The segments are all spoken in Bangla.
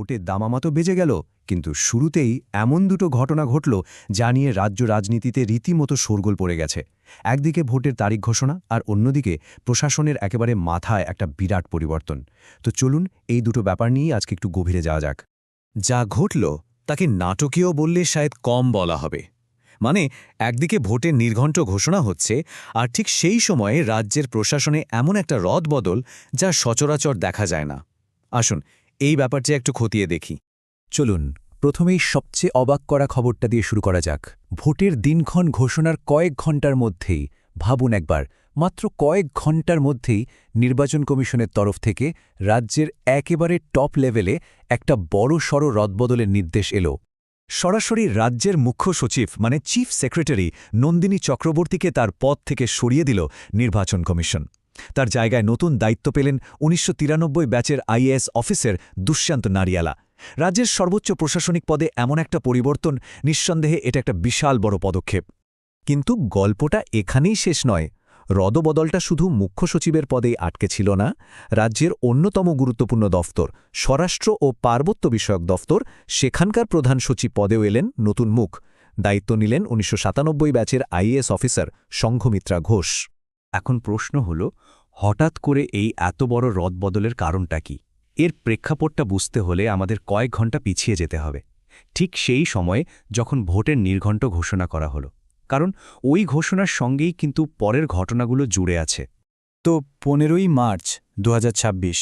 ভোটের দামামা তো বেজে গেল, কিন্তু শুরুতেই এমন দুটো ঘটনা ঘটল যা নিয়ে রাজ্য রাজনীতিতে রীতিমতো শোরগোল পড়ে গেছে। একদিকে ভোটের তারিখ ঘোষণা, আর অন্যদিকে প্রশাসনের একেবারে মাথায় একটা বিরাট পরিবর্তন। তো চলুন এই দুটো ব্যাপার নিয়ে আজকে একটু গভীরে যাওয়া যাক। যা ঘটল তাকে নাটকীয় বললে শায়দ কম বলা হবে। মানে, একদিকে ভোটের নির্ঘণ্ট ঘোষণা হচ্ছে, আর ঠিক সেই সময়ে রাজ্যের প্রশাসনে এমন একটা রদবদল যা সচরাচর দেখা যায় না। আসুন এই ব্যাপারটা একটু খতিয়ে দেখি। চলুন প্রথমেই সবচেয়ে অবাক করা খবরটা দিয়ে শুরু করা যাক। ভোটের দিনক্ষণ ঘোষণার কয়েক ঘণ্টার মধ্যেই, ভাবুন একবার, মাত্র কয়েক ঘণ্টার মধ্যেই নির্বাচন কমিশনের তরফ থেকে রাজ্যের একেবারে টপ লেভেলে একটা বড়সড় রদবদলের নির্দেশ এলো। সরাসরি রাজ্যের মুখ্য সচিব মানে চিফ সেক্রেটারি নন্দিনী চক্রবর্তীকে তার পদ থেকে সরিয়ে দিল নির্বাচন কমিশন। তার জায়গায় নতুন দায়িত্ব পেলেন ১৯৯৩ ব্যাচের আইএএস অফিসার দুষ্যন্ত নারিয়ালা। রাজ্যের সর্বোচ্চ প্রশাসনিক পদে এমন একটা পরিবর্তন, নিঃসন্দেহে এটা একটা বিশাল বড় পদক্ষেপ। কিন্তু গল্পটা এখানেই শেষ নয়। রদবদলটা শুধু মুখ্য সচিবের পদেই আটকে ছিল না। রাজ্যের অন্যতম গুরুত্বপূর্ণ দফতর, স্বরাষ্ট্র ও পার্বত্য বিষয়ক দফতর, সেখানকার প্রধান সচিব পদেও এলেন নতুন মুখ। দায়িত্ব নিলেন ১৯৯৭ ব্যাচের আইএএস অফিসার সংঘমিত্রা ঘোষ। এখন প্রশ্ন হল, হঠাৎ করে এই এত বড় রদবদলের কারণটা কি? এর প্রেক্ষাপটটা বুঝতে হলে আমাদের কয়েক ঘণ্টা পিছিয়ে যেতে হবে, ঠিক সেই সময়ে যখন ভোটের নির্ঘণ্ট ঘোষণা করা হলো। কারণ ওই ঘোষণার সঙ্গেই কিন্তু পরের ঘটনাগুলো জুড়ে আছে। তো ১৫ই মার্চ ২০২৬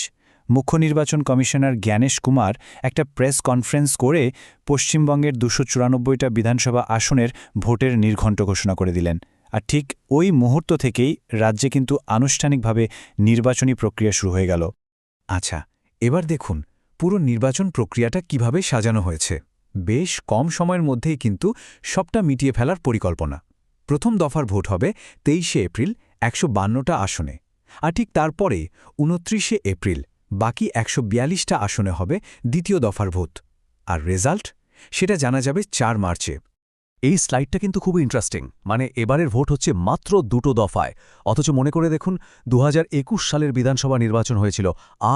মুখ্য নির্বাচন কমিশনার জ্ঞানেশ কুমার একটা প্রেস কনফারেন্স করে পশ্চিমবঙ্গের ২৯৪টা বিধানসভা আসনের ভোটের নির্ঘণ্ট ঘোষণা করে দিলেন। আর ঠিক ওই মুহূর্ত থেকেই রাজ্যে কিন্তু আনুষ্ঠানিকভাবে নির্বাচনী প্রক্রিয়া শুরু হয়ে গেল। আচ্ছা, এবার দেখুন পুরো নির্বাচন প্রক্রিয়াটা কিভাবে সাজানো হয়েছে। বেশ কম সময়ের মধ্যেই কিন্তু সবটা মিটিয়ে ফেলার পরিকল্পনা। প্রথম দফার ভোট হবে ২৩শে এপ্রিল ১৫২টা আসনে, আর ঠিক তারপরে ২৯শে এপ্রিল বাকি ১৪২টা আসনে হবে দ্বিতীয় দফার ভোট। আর রেজাল্ট সেটা জানা যাবে ৪ মার্চে। এই স্লাইডটা কিন্তু খুব ইন্টারেস্টিং। মানে, এবারের ভোট হচ্ছে মাত্র দুটো দফায়, অথচ মনে করে দেখুন ২০২১ সালের বিধানসভা নির্বাচন হয়েছিল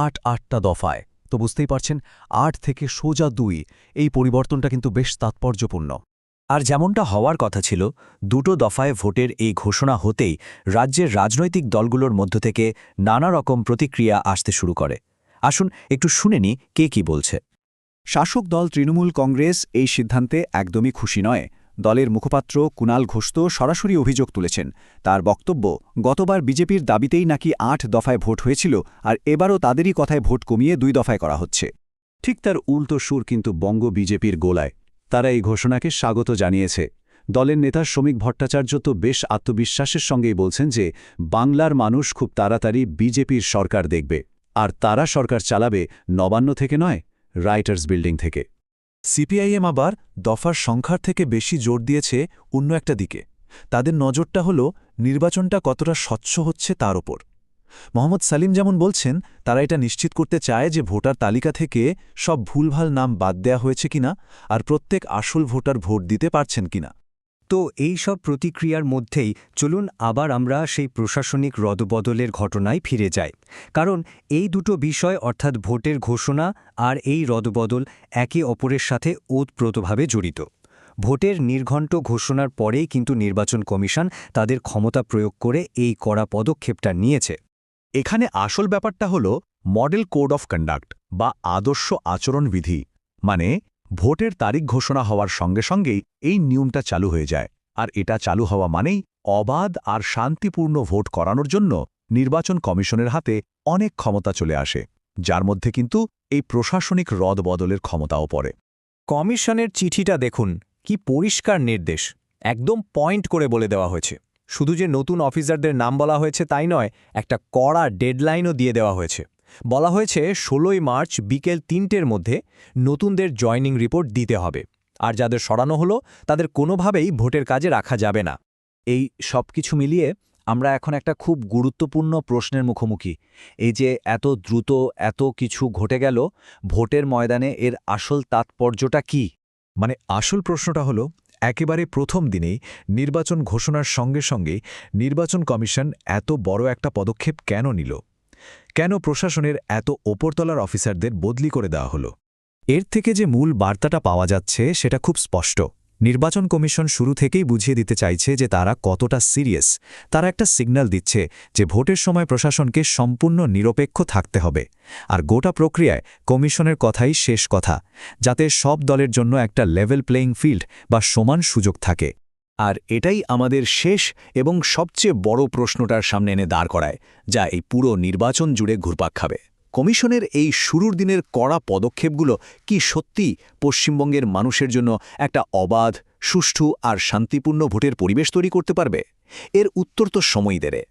৮টা দফায়। তো বুঝতেই পারছেন, ৮ থেকে সোজা ২, এই পরিবর্তনটা কিন্তু বেশ তাৎপর্যপূর্ণ। আর যেমনটা হওয়ার কথা ছিল, দুটো দফায় ভোটের এই ঘোষণা হতেই রাজ্যের রাজনৈতিক দলগুলোর মধ্য থেকে নানা রকম প্রতিক্রিয়া আসতে শুরু করে। আসুন একটু শুনে নি কে কি বলছে। শাসক দল তৃণমূল কংগ্রেস এই সিদ্ধান্তে একদমই খুশি নয়। দলের মুখপাত্র কুণাল ঘোষ তো সরাসরি অভিযোগ তুলেছেন। তার বক্তব্য, গতবার বিজেপির দাবিতেই নাকি ৮ দফায় ভোট হয়েছিল, আর এবারও তাদেরই কথায় ভোট কমিয়ে ২ দফায় করা হচ্ছে। ঠিক তার উল্টো সুর কিন্তু বঙ্গ বিজেপির গোলায়। তারা এই ঘোষণাকে স্বাগত জানিয়েছে। দলের নেতা শ্রমিক ভট্টাচার্য তো বেশ আত্মবিশ্বাসের সঙ্গেই বলছেন যে বাংলার মানুষ খুব তাড়াতাড়ি বিজেপির সরকার দেখবে, আর তারা সরকার চালাবে নবান্ন থেকে নয়, রাইটার্স বিল্ডিং থেকে। সিপিআইএম আবার দফার সংখ্যার থেকে বেশি জোর দিয়েছে অন্য একটা দিকে। তাদের নজরটা হল নির্বাচনটা কতটা স্বচ্ছ হচ্ছে তার ওপর। মোহাম্মদ সালিম যেমন বলছেন, তারা এটা নিশ্চিত করতে চায় যে ভোটার তালিকা থেকে সব ভুলভাল নাম বাদ দেয়া হয়েছে কিনা, আর প্রত্যেক আসল ভোটার ভোট দিতে পারছেন কিনা। তো এই সব প্রতিক্রিয়ার মধ্যেই চলুন আবার আমরা সেই প্রশাসনিক রদবদলের ঘটনায় ফিরে যাই। কারণ এই দুটো বিষয়, অর্থাৎ ভোটের ঘোষণা আর এই রদবদল, একে অপরের সাথে ওতপ্রোতভাবে জড়িত। ভোটের নির্ঘণ্ট ঘোষণার পরেই কিন্তু নির্বাচন কমিশন তাদের ক্ষমতা প্রয়োগ করে এই কড়া পদক্ষেপটা নিয়েছে। এখানে আসল ব্যাপারটা হল মডেল কোড অফ কন্ডাক্ট বা আদর্শ আচরণবিধি। মানে, ভোটের তারিখ ঘোষণা হওয়ার সঙ্গে সঙ্গেই এই নিয়মটা চালু হয়ে যায়। আর এটা চালু হওয়া মানেই অবাধ আর শান্তিপূর্ণ ভোট করানোর জন্য নির্বাচন কমিশনের হাতে অনেক ক্ষমতা চলে আসে, যার মধ্যে কিন্তু এই প্রশাসনিক রদবদলের ক্ষমতাও পড়ে। কমিশনের চিঠিটা দেখুন, কি পরিষ্কার নির্দেশ, একদম পয়েন্ট করে বলে দেওয়া হয়েছে। শুধু যে নতুন অফিসারদের নাম বলা হয়েছে তাই নয়, একটা কড়া ডেডলাইনও দিয়ে দেওয়া হয়েছে। বলা হয়েছে ১৬ই মার্চ বিকেল ৩টের মধ্যে নতুনদের জয়নিং রিপোর্ট দিতে হবে, আর যাদের সরানো হলো তাদের কোনোভাবেই ভোটের কাজে রাখা যাবে না। এই সব কিছু মিলিয়ে আমরা এখন একটা খুব গুরুত্বপূর্ণ প্রশ্নের মুখোমুখি। এই যে এত দ্রুত এত কিছু ঘটে গেল, ভোটের ময়দানে এর আসল তাৎপর্যটা কি? মানে, আসল প্রশ্নটা হলো, একেবারে প্রথম দিনেই নির্বাচন ঘোষণার সঙ্গে সঙ্গে নির্বাচন কমিশন এত বড় একটা পদক্ষেপ কেন নিল? কেন প্রশাসনের এত ওপরতলার অফিসারদের বদলি করে দেওয়া হলো? এর থেকে যে মূল বার্তাটা পাওয়া যাচ্ছে সেটা খুব স্পষ্ট। নির্বাচন কমিশন শুরু থেকেই বুঝিয়ে দিতে চাইছে যে তারা কতটা সিরিয়াস। তারা একটা সিগন্যাল দিচ্ছে যে ভোটের সময় প্রশাসনকে সম্পূর্ণ নিরপেক্ষ থাকতে হবে। আর গোটা প্রক্রিয়ায় কমিশনের কথাই শেষ কথা, যাতে সব দলের জন্য একটা লেভেল প্লেয়িং ফিল্ড বা সমান সুযোগ থাকে। আর এটাই আমাদের শেষ এবং সবচেয়ে বড় প্রশ্নটার সামনে এনে দাঁড় করায়, যা এই পুরো নির্বাচন জুড়ে ঘুরপাক খাবে। কমিশনের এই শুরুর দিনের কড়া পদক্ষেপগুলো কি সত্যি পশ্চিমবঙ্গের মানুষের জন্য একটা অবাধ, সুষ্ঠু আর শান্তিপূর্ণ ভোটের পরিবেশ তৈরি করতে পারবে? এর উত্তর তো সময়ই দেবে।